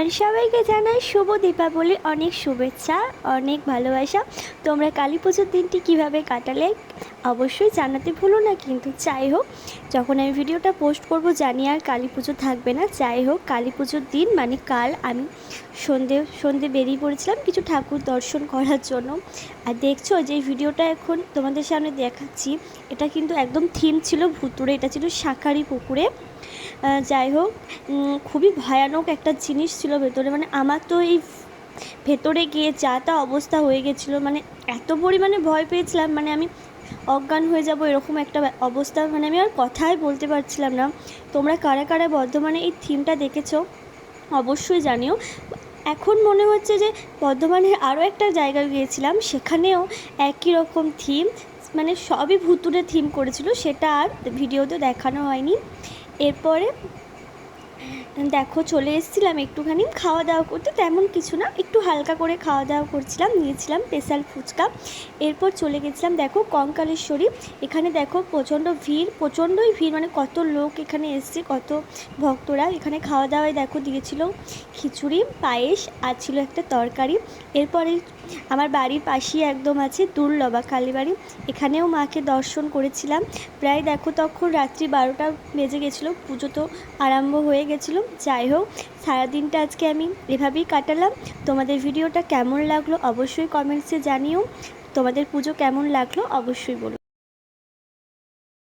আর সবাইকে জানাই শুভ দীপাবলি, অনেক শুভেচ্ছা, অনেক ভালোবাসা। তোমরা কালী পুজোর দিনটি কীভাবে কাটালে অবশ্যই জানাতে ভুলো না। কিন্তু যাই হোক, যখন আমি ভিডিওটা পোস্ট করব জানি আর কালী পুজো থাকবে না। যাই হোক, কালী পুজোর দিন মানে কাল আমি সন্ধে বেরিয়ে পড়েছিলাম কিছু ঠাকুর দর্শন করার জন্য। আর দেখছো যে ভিডিওটা এখন তোমাদের সামনে দেখাচ্ছি, এটা কিন্তু একদম থিম ছিল ভুতুড়ে। এটা ছিল শাঁখারি পুকুরে। যাই হোক, খুবই ভয়ানক একটা জিনিস ছিল ভেতরে। মানে আমার তো এই ভেতরে গিয়ে যা তা অবস্থা হয়ে গেছিলো, মানে এত পরিমাণে ভয় পেয়েছিলাম, মানে আমি অজ্ঞান হয়ে যাব এরকম একটা অবস্থা। মানে আমি আর কথাই বলতে পারছিলাম না। তোমরা কারা কারা বর্ধমানে এই থিমটা দেখেছো অবশ্যই জানিও। এখন মনে হচ্ছে যে বর্ধমানে আরও একটা জায়গায় গিয়েছিলাম, সেখানেও একই রকম থিম, মানে সবই ভুতুড়ে থিম করেছিল, সেটা আর ভিডিওতে দেখানো হয়নি। এরপরে দেখো চলে এসেছিলাম একটুখানি খাওয়া দাওয়া করতে, তেমন কিছু না, একটু হালকা করে খাওয়া দাওয়া করছিলাম, নিয়েছিলাম স্পেশাল ফুচকা। এরপর চলে গেছিলাম দেখো কঙ্কালেশ্বরী। এখানে দেখো প্রচণ্ডই ভিড়, মানে কত লোক এখানে এসছে, কত ভক্তরা। এখানে খাওয়া দাওয়ায় দেখো দিয়েছিল খিচুড়ি, পায়েস, আর ছিল একটা তরকারি। এরপরে আমার বাড়ির পাশেই একদম আছে দুর্লভা কালীবাড়ি, এখানেও মাকে দর্শন করেছিলাম। প্রায় দেখো তখন রাত্রি 12টা বেজে গেছিলো, পুজো তো আরম্ভ হয়ে গেছিলো। যাই হোক, সারাদিনটা আজকে আমি এভাবেই কাটালাম। তোমাদের ভিডিওটা কেমন লাগলো অবশ্যই কমেন্টসে জানিও। তোমাদের পুজো কেমন লাগলো অবশ্যই বলো।